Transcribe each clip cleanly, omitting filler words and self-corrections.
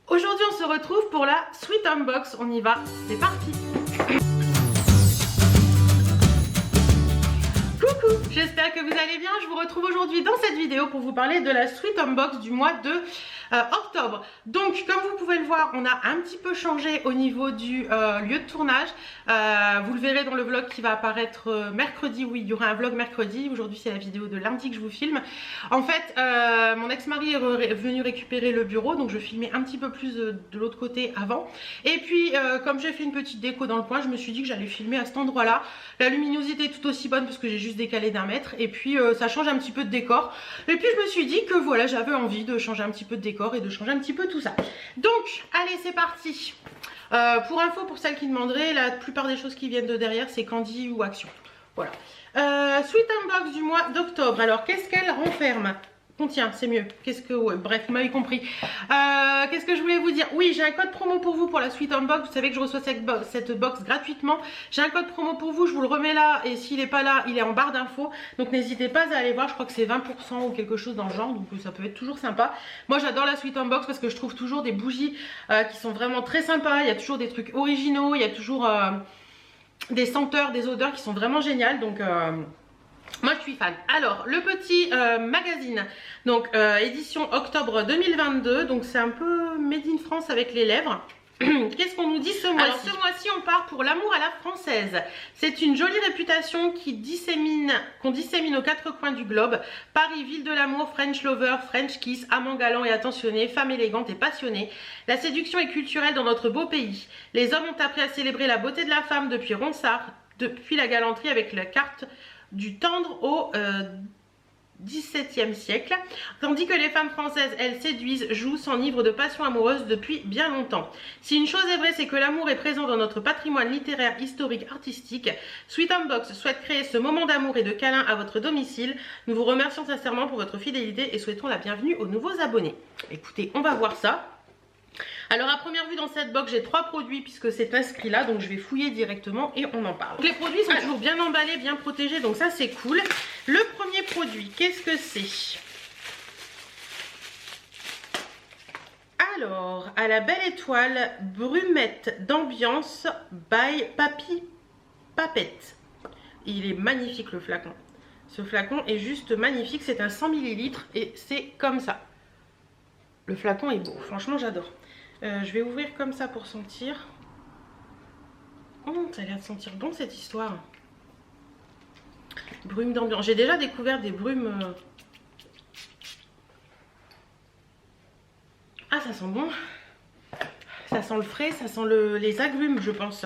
Aujourd'hui on se retrouve pour la Sweet Unbox, on y va, c'est parti. Coucou, j'espère que vous allez bien, je vous retrouve aujourd'hui dans cette vidéo pour vous parler de la Sweet Unbox du mois de octobre. Donc comme vous pouvez le voir, on a un petit peu changé au niveau du lieu de tournage. Vous le verrez dans le vlog qui va apparaître mercredi. Oui, il y aura un vlog mercredi. Aujourd'hui c'est la vidéo de lundi que je vous filme. En fait mon ex-mari est venu récupérer le bureau, donc je filmais un petit peu plus de l'autre côté avant. Et puis comme j'ai fait une petite déco dans le coin, je me suis dit que j'allais filmer à cet endroit là. La luminosité est tout aussi bonne parce que j'ai juste décalé d'1 mètre. Et puis ça change un petit peu de décor. Et puis je me suis dit que voilà, j'avais envie de changer un petit peu de décor et de changer un petit peu tout ça. Donc allez, c'est parti. Pour info, pour celles qui demanderaient, la plupart des choses qui viennent de derrière c'est Candy ou Action. Voilà. Sweet Unbox du mois d'octobre. Alors qu'est-ce qu'elle renferme? Contient, c'est mieux. Qu'est-ce que... Ouais, bref, vous m'avez compris. Qu'est-ce que je voulais vous dire? Oui, j'ai un code promo pour vous pour la Sweet Unbox. Vous savez que je reçois cette box gratuitement. J'ai un code promo pour vous, je vous le remets là. Et s'il n'est pas là, il est en barre d'infos. Donc n'hésitez pas à aller voir. Je crois que c'est 20% ou quelque chose dans le genre. Donc ça peut être toujours sympa. Moi j'adore la Sweet Unbox parce que je trouve toujours des bougies qui sont vraiment très sympas. Il y a toujours des trucs originaux. Il y a toujours des senteurs, des odeurs qui sont vraiment géniales. Donc... moi je suis fan. Alors le petit magazine, donc édition octobre 2022, donc c'est un peu made in France avec les lèvres. Qu'est-ce qu'on nous dit ce mois-ci? Alors ce mois-ci on part pour l'amour à la française. C'est une jolie réputation qu'on dissémine aux 4 coins du globe. Paris, ville de l'amour, French lover, French kiss, amant galant et attentionné, femme élégante et passionnée. La séduction est culturelle dans notre beau pays. Les hommes ont appris à célébrer la beauté de la femme depuis Ronsard, depuis la galanterie avec la carte du tendre au XVIIe siècle, tandis que les femmes françaises, elles séduisent, jouent, s'enivrent de passion amoureuse depuis bien longtemps. Si une chose est vraie, c'est que l'amour est présent dans notre patrimoine littéraire, historique, artistique. Sweet Unbox souhaite créer ce moment d'amour et de câlin à votre domicile. Nous vous remercions sincèrement pour votre fidélité et souhaitons la bienvenue aux nouveaux abonnés. Écoutez, on va voir ça. Alors à première vue dans cette box j'ai 3 produits puisque c'est inscrit là, donc je vais fouiller directement et on en parle. Donc, les produits sont toujours bien emballés, bien protégés, donc ça c'est cool. Le premier produit, qu'est-ce que c'est? Alors, à la belle étoile, brumette d'ambiance by Papy Papette. Il est magnifique le flacon. Ce flacon est juste magnifique, c'est un 100 ml et c'est comme ça. Le flacon est beau, franchement j'adore. Je vais ouvrir comme ça pour sentir. Oh, ça a l'air de sentir bon cette histoire. Brume d'ambiance. J'ai déjà découvert des brumes. Ah, ça sent bon. Ça sent le frais, ça sent les agrumes, je pense.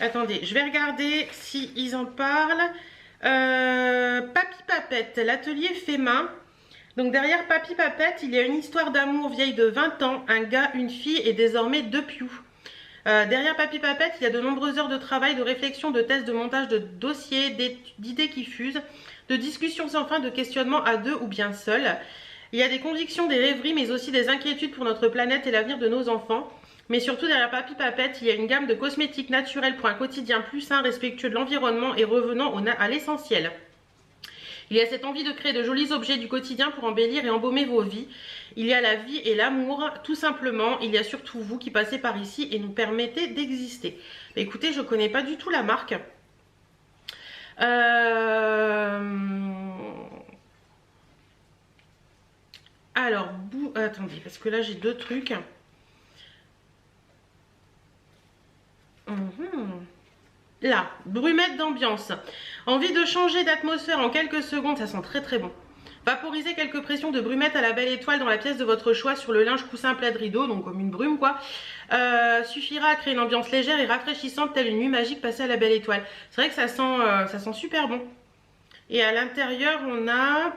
Attendez, je vais regarder si ils en parlent. Papy Papette, l'atelier fait main. Donc derrière Papy Papette, il y a une histoire d'amour vieille de 20 ans, un gars, une fille et désormais 2 pious. Derrière Papy Papette, il y a de nombreuses heures de travail, de réflexion, de tests, de montage, de dossiers, d'idées qui fusent, de discussions sans fin, de questionnements à 2 ou bien seuls. Il y a des convictions, des rêveries, mais aussi des inquiétudes pour notre planète et l'avenir de nos enfants. Mais surtout derrière Papy Papette, il y a une gamme de cosmétiques naturels pour un quotidien plus sain, respectueux de l'environnement et revenant à l'essentiel. Il y a cette envie de créer de jolis objets du quotidien pour embellir et embaumer vos vies. Il y a la vie et l'amour, tout simplement. Il y a surtout vous qui passez par ici et nous permettez d'exister. Écoutez, je ne connais pas du tout la marque. Alors, attendez, parce que là j'ai 2 trucs. Là, brumette d'ambiance. Envie de changer d'atmosphère en quelques secondes, ça sent très très bon. Vaporisez quelques pressions de brumette à la belle étoile dans la pièce de votre choix sur le linge coussin plat de rideau, donc comme une brume quoi. Suffira à créer une ambiance légère et rafraîchissante telle une nuit magique passée à la belle étoile. C'est vrai que ça sent super bon. Et à l'intérieur on a...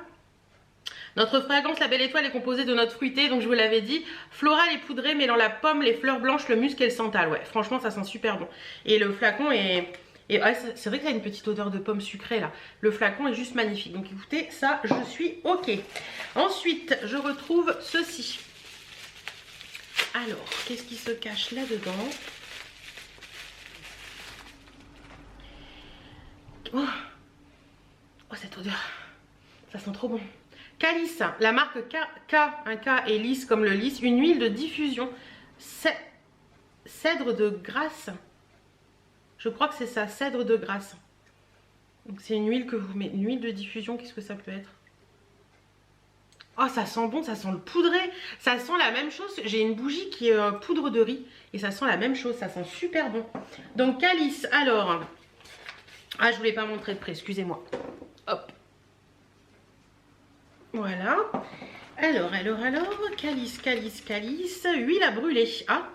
Notre fragrance, la belle étoile, est composée de notes fruitées, donc je vous l'avais dit, florale et poudrée, mêlant la pomme, les fleurs blanches, le musc et le santal. Ouais, franchement, ça sent super bon. Et le flacon est... ouais, c'est vrai que ça a une petite odeur de pomme sucrée là. Le flacon est juste magnifique. Donc écoutez, ça, je suis ok. Ensuite, je retrouve ceci. Alors, qu'est-ce qui se cache là-dedans? Oh, cette odeur. Ça sent trop bon. Calice, la marque K, un K est lisse comme le lys, une huile de diffusion cèdre de Grasse. Je crois que c'est ça, cèdre de Grasse. Donc c'est une huile que vous mettez, une huile de diffusion, qu'est-ce que ça peut être? Oh, ça sent bon, ça sent le poudré. Ça sent la même chose. J'ai une bougie qui est poudre de riz. Et ça sent la même chose, ça sent super bon. Donc calice, alors... Ah, je voulais pas montrer de près, excusez-moi. Hop. Voilà. Alors, calice, huile à brûler. Ah.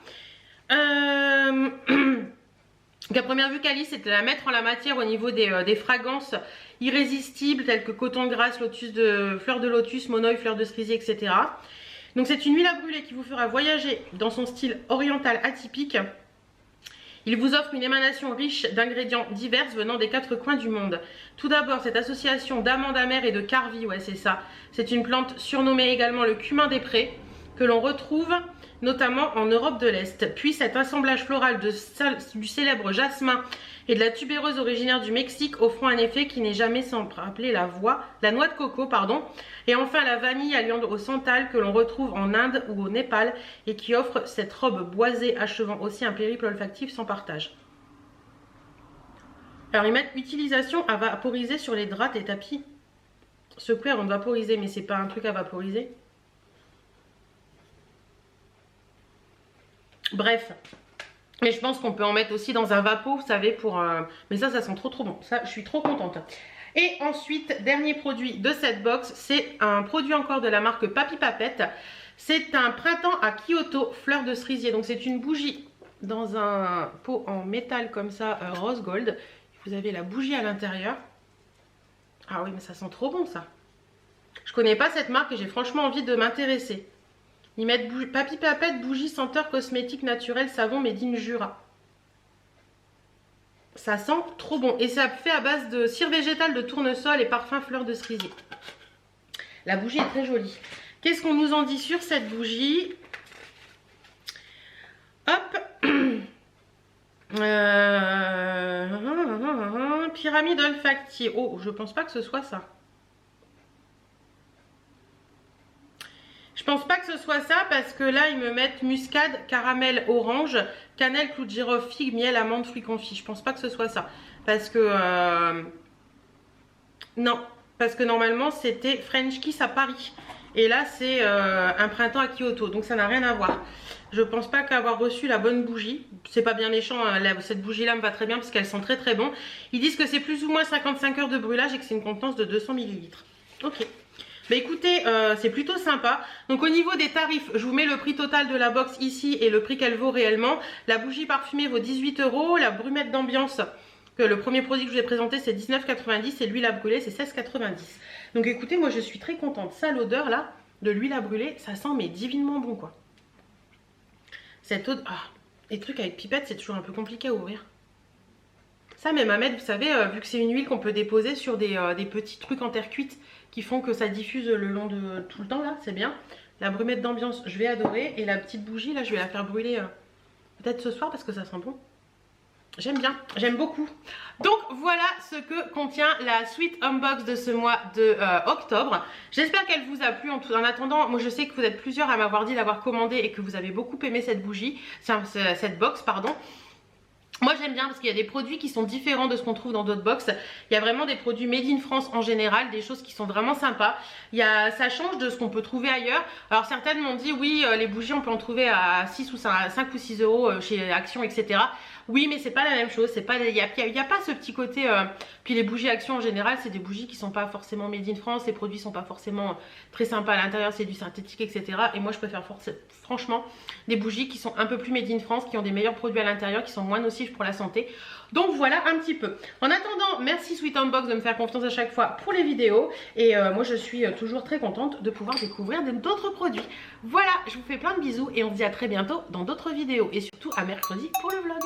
Donc à première vue, calice, c'était la mettre en la matière au niveau des fragrances irrésistibles telles que coton de grasse, fleur de lotus, monoï, fleur de cerisier, etc. Donc c'est une huile à brûler qui vous fera voyager dans son style oriental atypique. Il vous offre une émanation riche d'ingrédients divers venant des 4 coins du monde. Tout d'abord, cette association d'amandes amères et de carvi, ouais c'est ça. C'est une plante surnommée également le cumin des prés, que l'on retrouve notamment en Europe de l'Est. Puis cet assemblage floral du célèbre jasmin et de la tubéreuse originaire du Mexique offrant un effet qui n'est jamais sans rappeler la noix de coco, pardon. Et enfin la vanille alliant au santal que l'on retrouve en Inde ou au Népal et qui offre cette robe boisée achevant aussi un périple olfactif sans partage. Alors ils mettent utilisation à vaporiser sur les draps et tapis. Secouer avant de vaporiser, mais c'est pas un truc à vaporiser. Bref, mais je pense qu'on peut en mettre aussi dans un vapeau, vous savez, pour... Mais ça sent trop bon. Ça, je suis trop contente. Et ensuite, dernier produit de cette box, c'est un produit encore de la marque Papy Papette. C'est un printemps à Kyoto, fleur de cerisier. Donc c'est une bougie dans un pot en métal comme ça, rose gold. Vous avez la bougie à l'intérieur. Ah oui, mais ça sent trop bon ça. Je connais pas cette marque et j'ai franchement envie de m'intéresser. Ils mettent Papy Papette, bougie, senteur cosmétique naturel, savon made in Jura. Ça sent trop bon. Et ça fait à base de cire végétale, de tournesol et parfum fleur de cerisier. La bougie est très jolie. Qu'est-ce qu'on nous en dit sur cette bougie? Hop. Pyramide olfactive. Oh, je pense pas que ce soit ça. Je pense pas que ce soit ça parce que là ils me mettent muscade, caramel, orange, cannelle, clou de girofle, figue, miel, amande, fruits confits. Je pense pas que ce soit ça parce que non, parce que normalement c'était French Kiss à Paris et là c'est un printemps à Kyoto, donc ça n'a rien à voir. Je pense pas qu'avoir reçu la bonne bougie, c'est pas bien méchant, hein, cette bougie là me va très bien parce qu'elle sent très bon. Ils disent que c'est plus ou moins 55 heures de brûlage et que c'est une contenance de 200 ml. Ok. Bah écoutez, c'est plutôt sympa. Donc au niveau des tarifs, je vous mets le prix total de la box ici et le prix qu'elle vaut réellement. La bougie parfumée vaut 18 €. La brumette d'ambiance, que le premier produit que je vous ai présenté, c'est 19,90 € et l'huile à brûler, c'est 16,90 €. Donc écoutez, moi je suis très contente. Ça, l'odeur là, de l'huile à brûler, ça sent mais divinement bon quoi. Cette odeur... Ah, les trucs avec pipette, c'est toujours un peu compliqué à ouvrir. Ça même à mettre, vous savez, vu que c'est une huile qu'on peut déposer sur des petits trucs en terre cuite qui font que ça diffuse le long de tout le temps là, c'est bien. La brumette d'ambiance, je vais adorer. Et la petite bougie là, je vais la faire brûler peut-être ce soir parce que ça sent bon. J'aime bien, j'aime beaucoup. Donc voilà ce que contient la Sweet Unbox de ce mois de octobre. J'espère qu'elle vous a plu. En attendant, moi je sais que vous êtes plusieurs à m'avoir dit d'avoir commandé et que vous avez beaucoup aimé cette bougie, cette box pardon. Moi j'aime bien parce qu'il y a des produits qui sont différents de ce qu'on trouve dans d'autres box. Il y a vraiment des produits made in France en général, des choses qui sont vraiment sympas. Ça change de ce qu'on peut trouver ailleurs. Alors certaines m'ont dit oui, les bougies on peut en trouver à 5 ou 6 € chez Action, etc. Oui, mais c'est pas la même chose, il n'y a pas ce petit côté. Puis les bougies Action en général, c'est des bougies qui sont pas forcément made in France, les produits sont pas forcément très sympas à l'intérieur, c'est du synthétique, etc. Et moi je préfère franchement des bougies qui sont un peu plus made in France, qui ont des meilleurs produits à l'intérieur, qui sont moins nocifs pour la santé. Donc voilà un petit peu. En attendant, merci Sweet Unbox de me faire confiance à chaque fois pour les vidéos. Et moi je suis toujours très contente de pouvoir découvrir d'autres produits. Voilà, je vous fais plein de bisous et on se dit à très bientôt dans d'autres vidéos. Et surtout à mercredi pour le vlog.